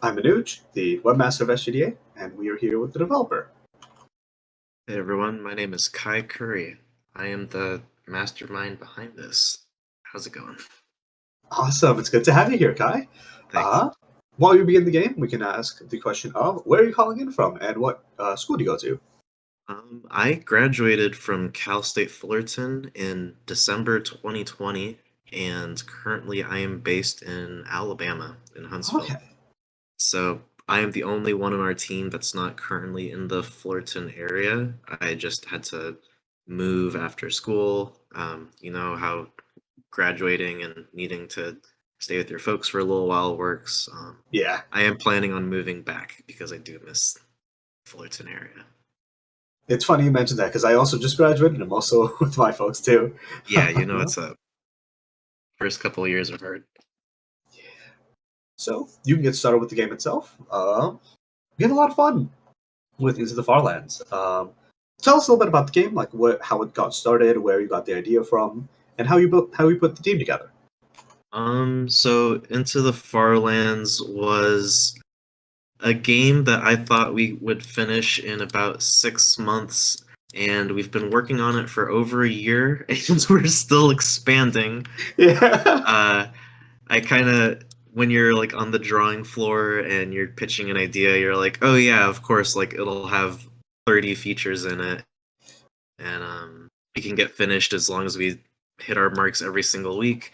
I'm Anuj, the webmaster of SGDA, and we are here with the developer. Hey everyone, my name is Kai Curry. I am the mastermind behind this. How's it going? Awesome, it's good to have you here, Kai. Thanks. While you begin the game, we can ask the question of where are you calling in from and what school do you go to? I graduated from Cal State Fullerton in December 2020, and currently I am based in Alabama, in Huntsville. Okay. So I am the only one on our team that's not currently in the Fullerton area. I just had to move after school. You know how graduating and needing to stay with your folks for a little while works. Yeah. I am planning on moving back because I do miss the Fullerton area. It's funny you mentioned that because I also just graduated and I'm also with my folks too. Yeah, you know, it's a first couple of years are hard. Yeah. So you can get started with the game itself. We had a lot of fun with Into the Farlands. Tell us a little bit about the game, like how it got started, where you got the idea from, and how you put the team together. So Into the Farlands was a game that I thought we would finish in about 6 months, and we've been working on it for over a year, and we're still expanding. Yeah. I kind of, when you're like on the drawing floor and you're pitching an idea, you're like, oh yeah, of course, like it'll have 30 features in it, and we can get finished as long as we hit our marks every single week.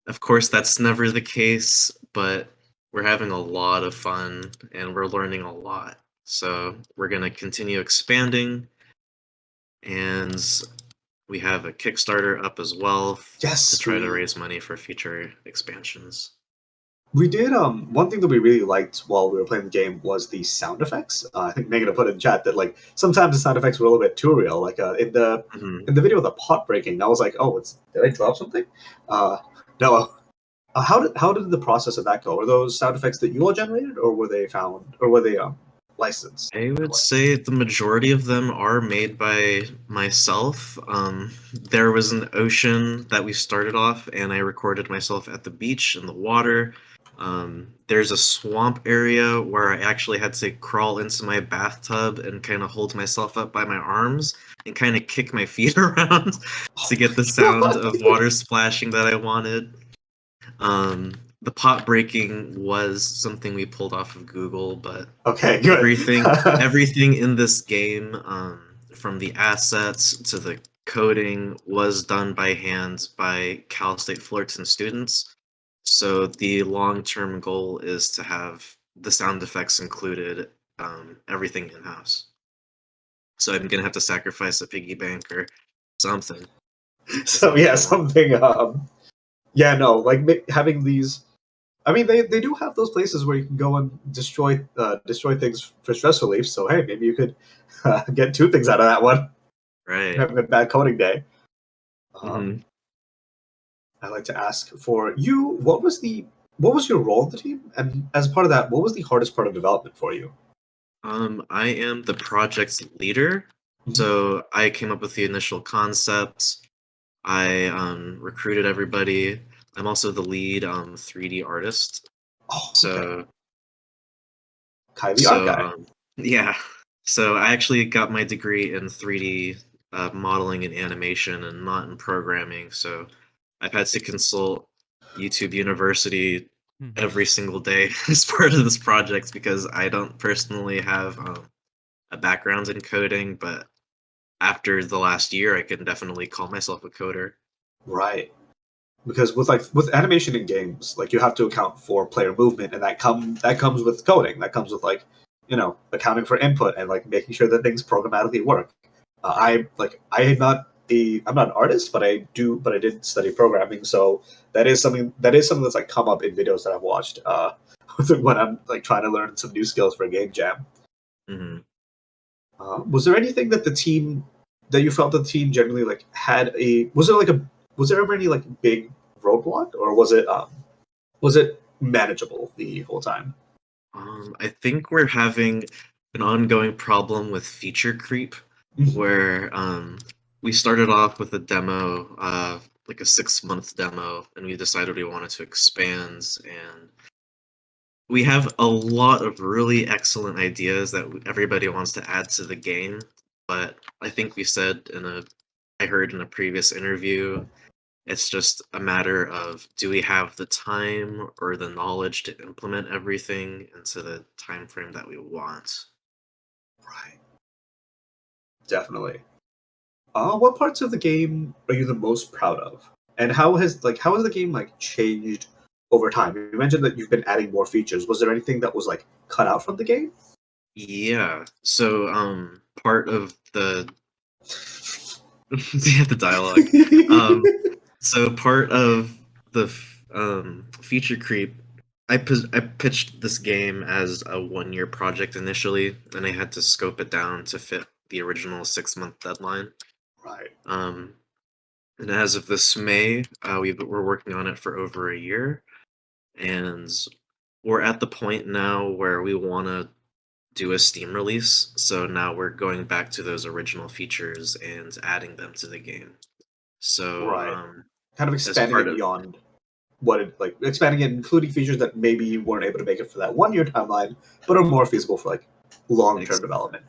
Of course, that's never the case, but we're having a lot of fun and we're learning a lot. So we're going to continue expanding, and we have a Kickstarter up as well Yes, to try to raise money for future expansions. We did. One thing that we really liked while we were playing the game was the sound effects. I think Megan put in chat that like sometimes the sound effects were a little bit too real. Like in the video of the pot breaking, I was like, oh, did I drop something? No. How did the process of that go? Were those sound effects that you all generated, or were they licensed? I would say the majority of them are made by myself. There was an ocean that we started off, and I recorded myself at the beach in the water. There's a swamp area where I actually had to crawl into my bathtub and kind of hold myself up by my arms and kind of kick my feet around to get the sound of water splashing that I wanted. The pot breaking was something we pulled off of Google, but Okay, good. everything in this game, from the assets to the coding, was done by hand by Cal State Fullerton students. So the long-term goal is to have the sound effects included, everything in-house. So I'm gonna have to sacrifice a piggy bank or something. So yeah, something. Yeah, no, like having these. I mean, they do have those places where you can go and destroy things for stress relief. So hey, maybe you could get two things out of that one. Right. Having a bad coding day. Mhm. I'd like to ask for you, what was your role in the team? And as part of that, what was the hardest part of development for you? I am the project's leader, so I came up with the initial concept. I recruited everybody. I'm also the lead 3D artist. Oh, So, okay. Kai the art so guy. yeah. So I actually got my degree in 3D modeling and animation, and not in programming. So I've had to consult YouTube University every single day as part of this project because I don't personally have a background in coding, but after the last year, I can definitely call myself a coder. Right. Because with animation in games, like you have to account for player movement, and that comes with coding. That comes with accounting for input and like making sure that things programmatically work. I'm not an artist, but I did study programming, so that is something that's like come up in videos that I've watched when I'm like trying to learn some new skills for a game jam. Hmm. Was there anything that you felt that the team generally like had a was there ever any like big roadblock, or was it manageable the whole time? I think we're having an ongoing problem with feature creep, where we started off with a demo, like a 6-month demo, and we decided we wanted to expand, and we have a lot of really excellent ideas that everybody wants to add to the game, but I think I heard in a previous interview, it's just a matter of, do we have the time or the knowledge to implement everything into the time frame that we want? Right, definitely. What parts of the game are you the most proud of, and how has the game like changed over time? You mentioned that you've been adding more features. Was there anything that was like cut out from the game? Yeah. So part of the yeah, the dialogue. So part of the feature creep, I pitched this game as a 1-year project initially, and I had to scope it down to fit the original 6-month deadline. Right. Um, and as of this May, we're working on it for over a year, and we're at the point now where we want to do a Steam release. So now we're going back to those original features and adding them to the game. So Right. Kind of as expanding part it of beyond expanding it, including features that maybe you weren't able to make it for that 1 year timeline, but are more feasible for like long term ex- development.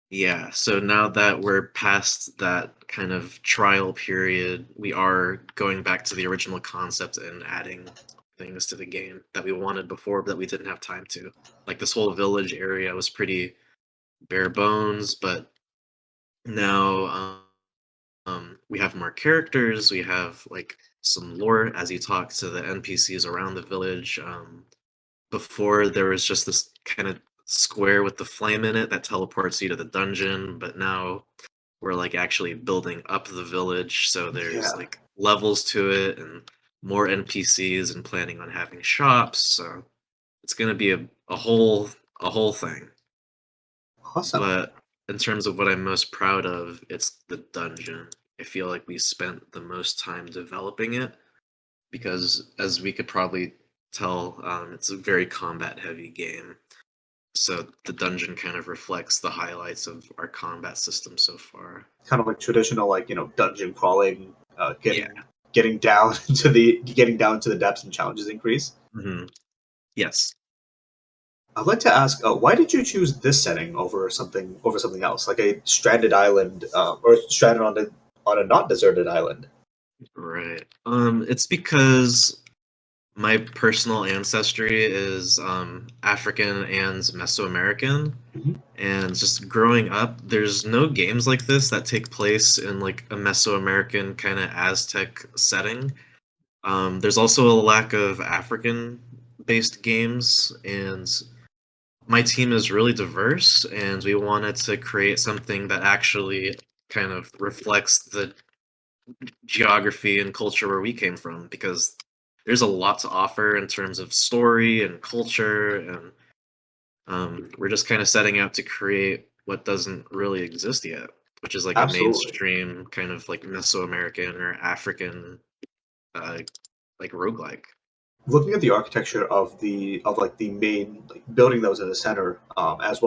yeah, so now that we're past that kind of trial period, we are going back to the original concept and adding things to the game that we wanted before, but that we didn't have time to. Like this whole village area was pretty bare bones, but now we have more characters. We have like some lore as you talk to the NPCs around the village. Before there was just this kind of square with the flame in it that teleports you to the dungeon, but now we're like actually building up the village, so there's Yeah. like levels to it and more NPCs and planning on having shops. So it's gonna be a whole thing. Awesome. But in terms of what I'm most proud of, it's the dungeon. I feel like we spent the most time developing it because, as we could probably tell, it's a very combat heavy game. So the dungeon kind of reflects the highlights of our combat system so far. Kind of like traditional, like, dungeon crawling, Yeah, getting down to the depths and challenges increase. Hmm. Yes. I'd like to ask, why did you choose this setting over something else, like a stranded island, or stranded on a not deserted island? Right. It's because my personal ancestry is African and Mesoamerican, Mhm. and just growing up, there's no games like this that take place in like a Mesoamerican kind of Aztec setting. There's also a lack of African-based games, and my team is really diverse, and we wanted to create something that actually kind of reflects the geography and culture where we came from, because there's a lot to offer in terms of story and culture, and we're just kind of setting out to create what doesn't really exist yet, which is like a Absolutely. mainstream kind of like Mesoamerican or African uh, like roguelike. Looking at the architecture of the main like, building that was in the center, the as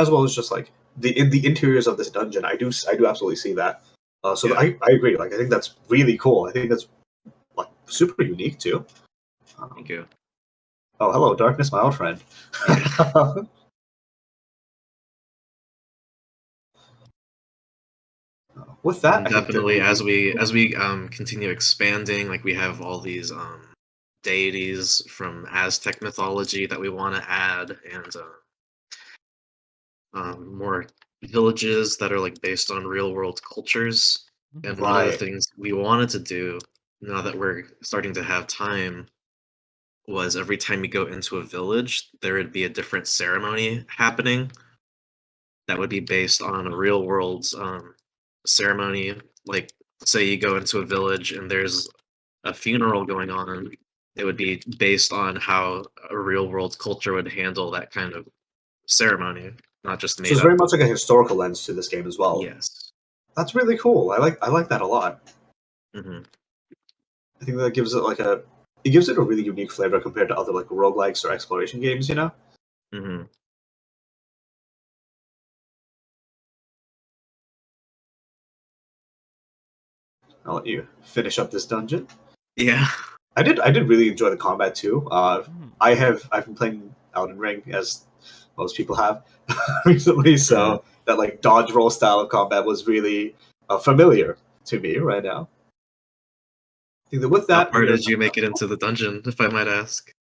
well as just like the interiors of this dungeon, I do absolutely see that. So Yeah, I agree. Like I think that's really cool. I think that's like super unique too. thank Um, you. oh, hello, darkness, my old friend. Yeah. With that, And I think that definitely we as we continue expanding, like we have all these deities from Aztec mythology that we want to add, and more villages that are like based on real world cultures. And one of the right. things we wanted to do, now that we're starting to have time, was every time you go into a village, there would be a different ceremony happening that would be based on a real world ceremony. Like, say you go into a village and there's a funeral going on, it would be based on how a real world culture would handle that kind of ceremony, not just So made it's very up. much like a historical lens to this game as well. Yes. That's really cool. I like that a lot. Hmm. I think that gives it a really unique flavor compared to other like roguelikes or exploration games, you know? Hmm. I'll let you finish up this dungeon. Yeah. I did really enjoy the combat too. Mm. I've been playing Elden Ring as most people have recently, Hmm. so that like dodge roll style of combat was really familiar to me right now. I think that with How that far we are did you make it into the dungeon, if I might ask?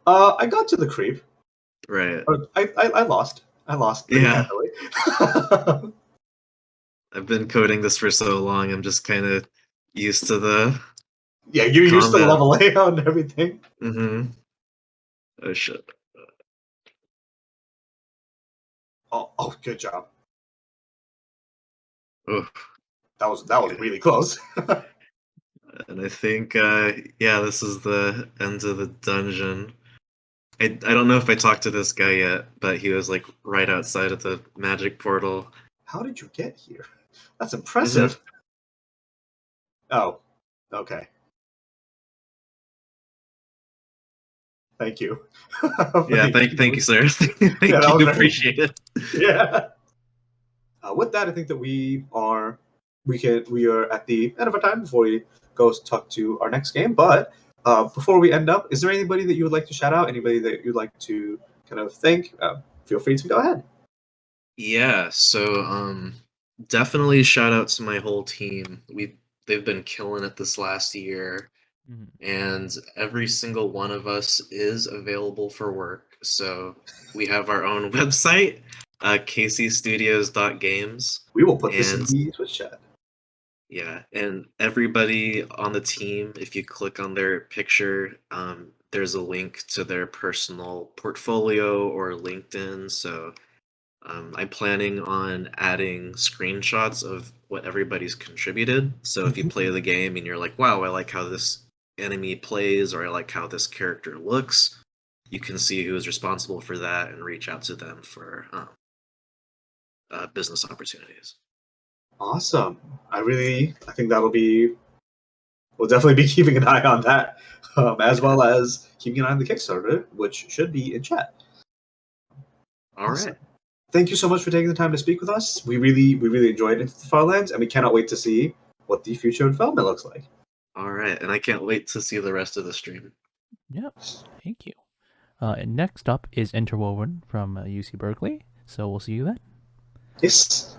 I got to the creep. Right. I lost. I lost pretty Yeah. handily. I've been coding this for so long, I'm just kind of used to the Yeah, you're used to the combat. level layout and everything. Hmm. Oh shit. Oh, good job. Oh, That was okay. really close. And I think, yeah, this is the end of the dungeon. I don't know if I talked to this guy yet, but he was like right outside of the magic portal. How did you get here? That's Hmm. impressive. Oh, okay. Thank you. Yeah, thank you, sir. Yeah, Thank that you, was very. appreciate it. Yeah. With that, I think that we are at the end of our time before we go talk to our next game. But before we end up, is there anybody that you would like to shout out? Anybody that you'd like to kind of thank? Feel free to go ahead. Yeah, so definitely shout out to my whole team. They've been killing it this last year, Mhm. and every single one of us is available for work. So we have our own website, kcstudios.games, We will put this in and the Twitch chat. yeah, and everybody on the team, if you click on their picture, there's a link to their personal portfolio or LinkedIn. So I'm planning on adding screenshots of what everybody's contributed. So if you play the game and you're like, wow, I like how this enemy plays, or I like how this character looks, you can see who is responsible for that and reach out to them for business opportunities. Awesome. I think we'll definitely be keeping an eye on that, as Okay. well as keeping an eye on the Kickstarter, which should be in chat. All Awesome. right. Thank you so much for taking the time to speak with us. We really enjoyed Into the Farlands, and we cannot wait to see what the future of development looks like. All right, and I can't wait to see the rest of the stream. Yep. Thank you. And next up is Interwoven from UC Berkeley. So we'll see you then. Yes.